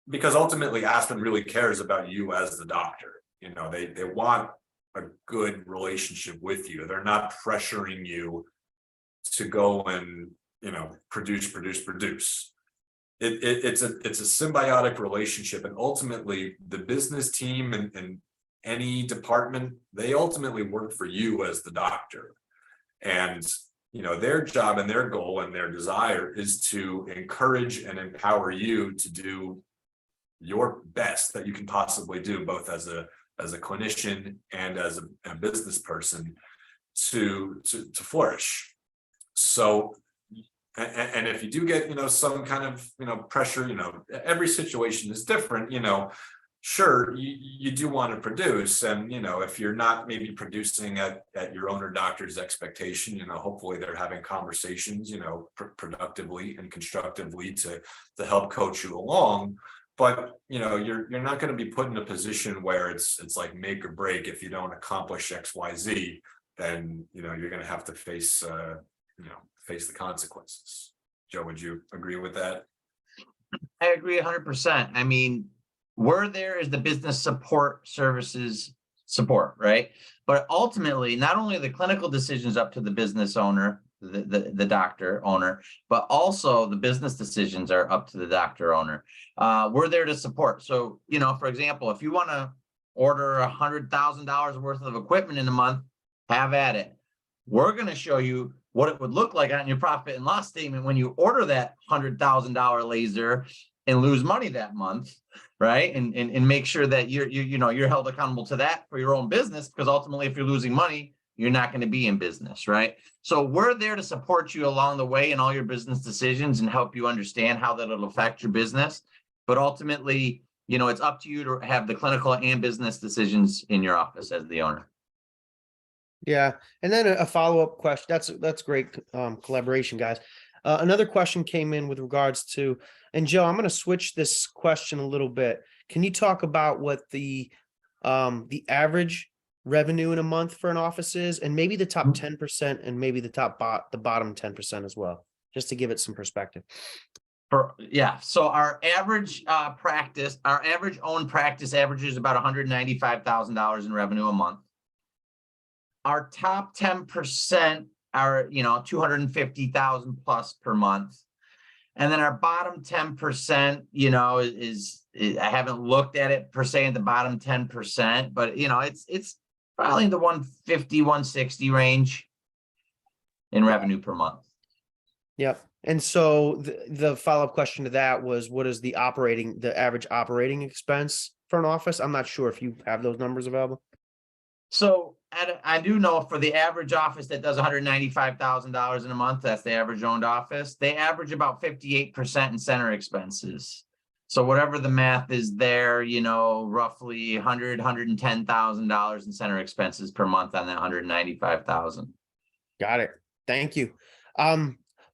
Because ultimately Aspen really cares about you as the doctor. They want a good relationship with you. They're not pressuring you to go and, produce. It's a symbiotic relationship. And ultimately the business team and any department, they ultimately work for you as the doctor. And their job and their goal and their desire is to encourage and empower you to do your best that you can possibly do, both as a clinician and as a business person, to flourish. So, and if you do get some kind of pressure, every situation is different. Sure, you do want to produce, and if you're not maybe producing at your owner doctor's expectation, hopefully they're having conversations, productively and constructively to help coach you along. But you're not going to be put in a position where it's like make or break. If you don't accomplish XYZ, then you're going to have to face the consequences. Joe, would you agree with that? I agree 100%. I mean, we're there as the business support services support, right? But ultimately, not only are the clinical decisions up to the business owner, the doctor owner, but also the business decisions are up to the doctor owner. We're there to support. So, for example, if you want to order $100,000 worth of equipment in a month, have at it. We're going to show you what it would look like on your profit and loss statement when you order that $100,000 laser and lose money that month, right? And make sure that you're held accountable to that for your own business, because ultimately, if you're losing money, you're not going to be in business, right? So we're there to support you along the way in all your business decisions and help you understand how that'll affect your business. But ultimately, it's up to you to have the clinical and business decisions in your office as the owner. Yeah. And then a follow-up question. That's great collaboration, guys. Another question came in with regards to, and Joe, I'm going to switch this question a little bit. Can you talk about what the average revenue in a month for an office is, and maybe the top 10% and maybe the bottom 10% as well, just to give it some perspective? So our average practice, our average owned practice averages about $195,000 in revenue a month. Our top 10% are, $250,000 plus per month. And then our bottom 10%, is I haven't looked at it per se in the bottom 10%, but it's probably in the 150, 160 range in revenue per month. Yep. And so the follow-up question to that was, what is the average operating expense for an office? I'm not sure if you have those numbers available. So I do know for the average office that does $195,000 in a month, that's the average owned office, they average about 58% in center expenses. So whatever the math is there, roughly $110,000 in center expenses per month on that $195,000. Got it. Thank you.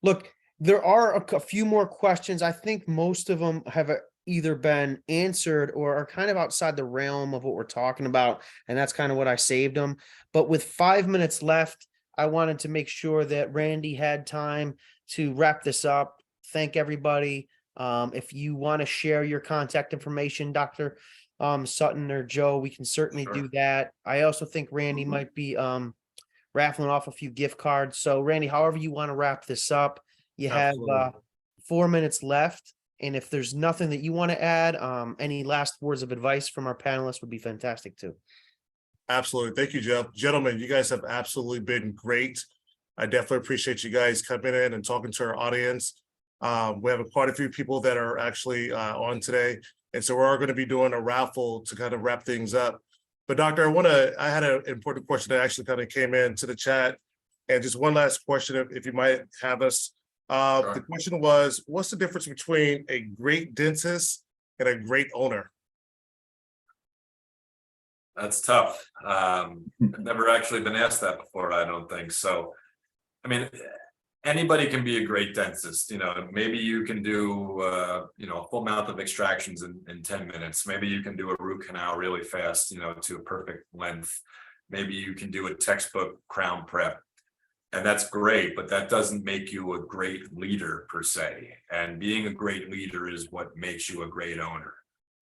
Look, there are a few more questions. I think most of them have either been answered or are kind of outside the realm of what we're talking about. And that's kind of what I saved them. But with 5 minutes left, I wanted to make sure that Randy had time to wrap this up. Thank everybody. If you want to share your contact information, Dr. Sutton or Joe, we can certainly Sure. do that. I also think Randy might be raffling off a few gift cards. So Randy, however you want to wrap this up, you have Absolutely. 4 minutes left. And if there's nothing that you want to add, any last words of advice from our panelists would be fantastic too. Absolutely. Thank you, Jeff. Gentlemen, you guys have absolutely been great. I definitely appreciate you guys coming in and talking to our audience. We have quite a few people that are actually on today. And so we're going to be doing a raffle to kind of wrap things up. But Doctor, I had an important question that actually kind of came into the chat. And just one last question, if you might have us. Sure. The question was, what's the difference between a great dentist and a great owner? That's tough. I've never actually been asked that before, I don't think. So, I mean, anybody can be a great dentist. Maybe you can do, a full mouth of extractions in 10 minutes. Maybe you can do a root canal really fast, to a perfect length. Maybe you can do a textbook crown prep. And that's great, but that doesn't make you a great leader per se. And being a great leader is what makes you a great owner.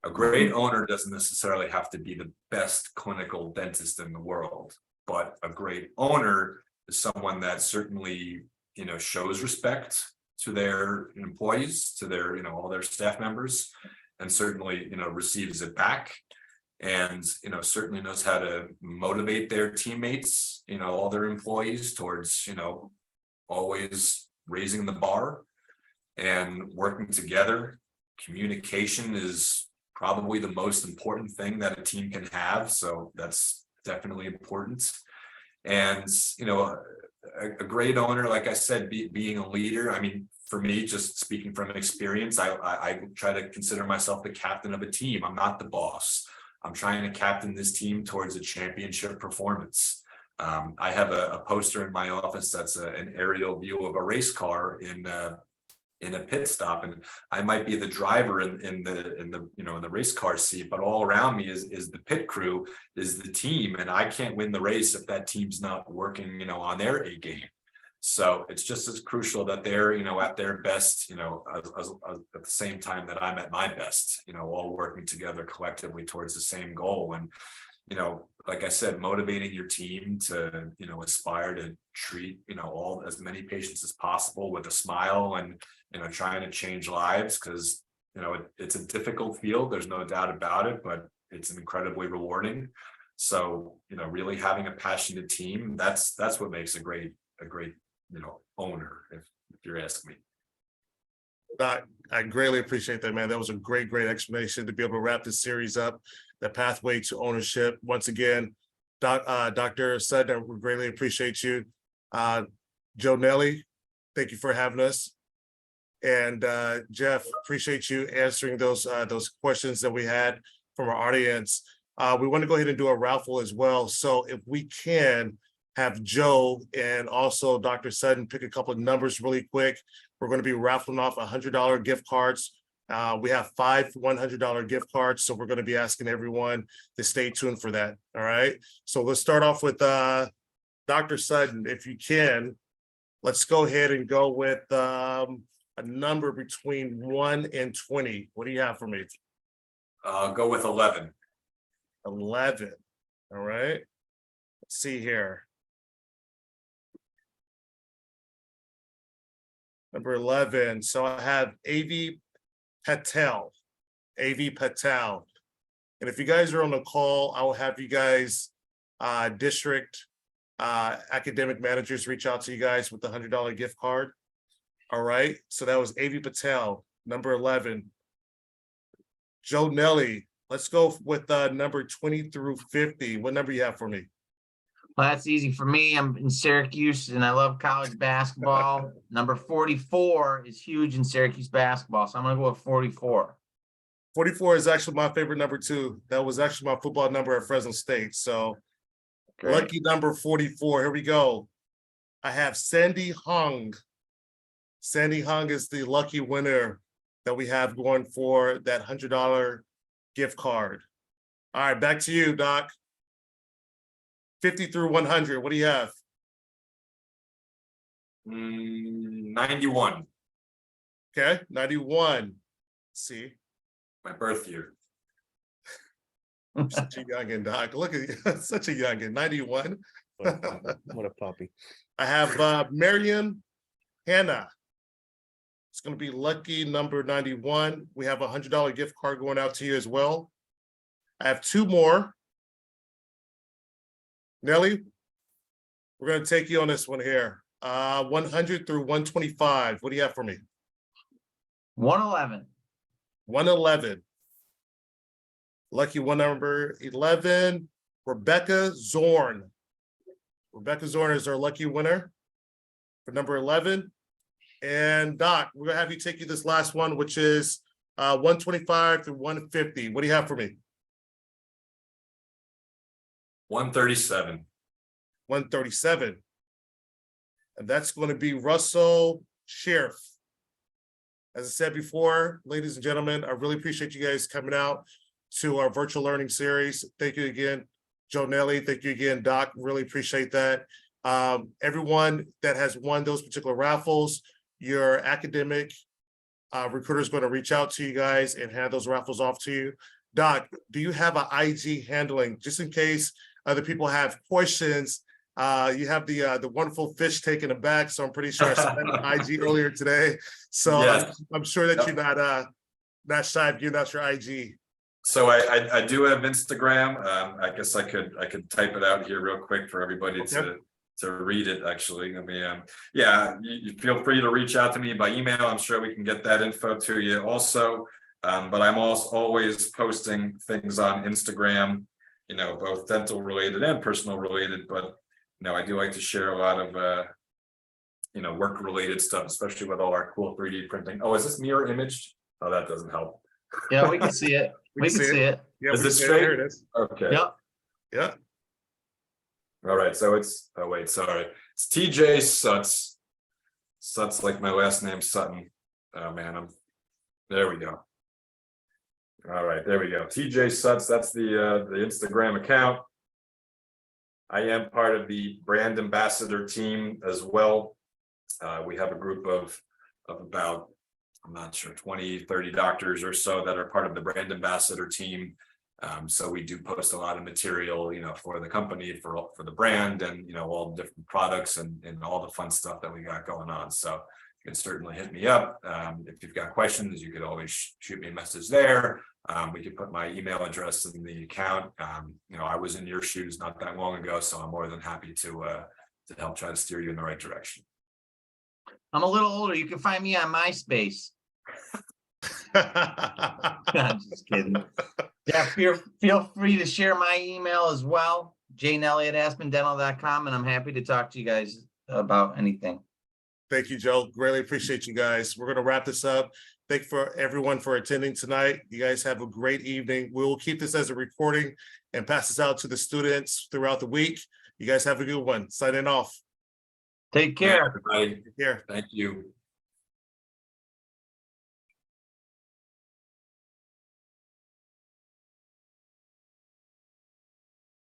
A great owner doesn't necessarily have to be the best clinical dentist in the world, but a great owner is someone that certainly, shows respect to their employees, to their, all their staff members, and certainly, receives it back. And, certainly knows how to motivate their teammates, all their employees towards, always raising the bar and working together. Communication is probably the most important thing that a team can have. So that's definitely important. And, a great owner, like I said, being a leader. I mean, for me, just speaking from experience, I try to consider myself the captain of a team. I'm not the boss. I'm trying to captain this team towards a championship performance. I have a poster in my office that's an aerial view of a race car in a pit stop, and I might be the driver in the race car seat, but all around me is the pit crew, is the team, and I can't win the race if that team's not working, on their A game. So it's just as crucial that they're, at their best, at the same time that I'm at my best, all working together collectively towards the same goal. And, like I said, motivating your team to, aspire to treat, all as many patients as possible with a smile and, trying to change lives, because, it's a difficult field. There's no doubt about it, but it's incredibly rewarding. So, really having a passionate team, that's what makes a great, owner, if you're asking me. I greatly appreciate that, man. That was a great explanation to be able to wrap this series up, the pathway to ownership. Once again, Dr. Sutton, we greatly appreciate you. Joe Nelly, thank you for having us. And Jeff, appreciate you answering those questions that we had from our audience. We want to go ahead and do a raffle as well. So if we can have Joe and also Dr. Sutton pick a couple of numbers really quick. We're going to be raffling off $100 gift cards. We have 5 $100 gift cards, so we're going to be asking everyone to stay tuned for that. All right. So let's start off with Dr. Sutton, if you can. Let's go ahead and go with a number between 1 and 20. What do you have for me? I'll go with 11. 11. All right. Let's see here. Number 11. So I have AV Patel. AV Patel. And if you guys are on the call, I will have you guys, district academic managers reach out to you guys with the $100 gift card. All right. So that was AV Patel, number 11. Joe Nelly. Let's go with number 20 through 50. What number you have for me? Well, that's easy for me. I'm in Syracuse and I love college basketball. Number 44 is huge in Syracuse basketball. So I'm going to go with 44. 44 is actually my favorite number too. That was actually my football number at Fresno State. So Great. lucky number 44. Here we go. I have Sandy Hung. Sandy Hung is the lucky winner. that we have going for that $100 gift card. All right, back to you, Doc. 50 through 100, what do you have? 91, Okay, 91. See, my birth year. such a youngin, Doc. Look at you, such a youngin. 91. What a puppy. I have Miriam Hannah. It's going to be lucky number 91. We have a $100 gift card going out to you as well. I have two more. Nelly, we're going to take you on this one here. 100 through 125. What do you have for me? 111. 111. Lucky one number 11. Rebecca Zorn. Rebecca Zorn is our lucky winner for number 11. And Doc, we're gonna have you take you this last one, which is 125 through 150. What do you have for me? 137. 137. And that's going to be Russell Sheriff. As I said before, ladies and gentlemen, I really appreciate you guys coming out to our virtual learning series. Thank you again, Joe Nelly. Thank you again, Doc. Really appreciate that. Everyone that has won those particular raffles, your academic recruiter is going to reach out to you guys and hand those raffles off to you. Doc, do you have an IG handling just in case other people have questions? You have the wonderful fish taking it back, so I'm pretty sure I saw that on IG earlier today. So Yes. I'm sure that you're not shy of giving out your IG. So I do have Instagram. I guess I could type it out here real quick for everybody to read it. Actually, I mean, yeah, you feel free to reach out to me by email. I'm sure we can get that info to you also. But I'm also always posting things on Instagram, you know, both dental related and personal related. But you know, I do like to share a lot of you know, work related stuff, especially with all our cool 3D printing. Oh, is this mirror imaged? Oh, that doesn't help. Yeah, we can see it. We can see it. Yeah, Is we it see straight? Here it is. Okay. Yep. Yeah. All right. So it's, oh wait, sorry. It's TJ Sutts. Sutts like my last name, Sutton. Oh man, there we go. All right, there we go. TJ Sutts, that's the Instagram account. I am part of the brand ambassador team as well. We have a group of about, I'm not sure, 20, 30 doctors or so that are part of the brand ambassador team. So we do post a lot of material, you know, for the company, for the brand, and you know, all the different products and all the fun stuff that we got going on. So you can certainly hit me up. If you've got questions, you could always shoot me a message there. We could put my email address in the account. You know, I was in your shoes not that long ago, so I'm more than happy to help try to steer you in the right direction. I'm a little older. You can find me on MySpace. I'm just kidding. Yeah, feel free to share my email as well, jnelly@aspendental.com, and I'm happy to talk to you guys about anything. Thank you, Joe. Greatly appreciate you guys. We're going to wrap this up. Thank you for everyone for attending tonight. You guys have a great evening. We'll keep this as a recording and pass this out to the students throughout the week. You guys have a good one. Signing off. Take care. Everybody, Take care. thank you.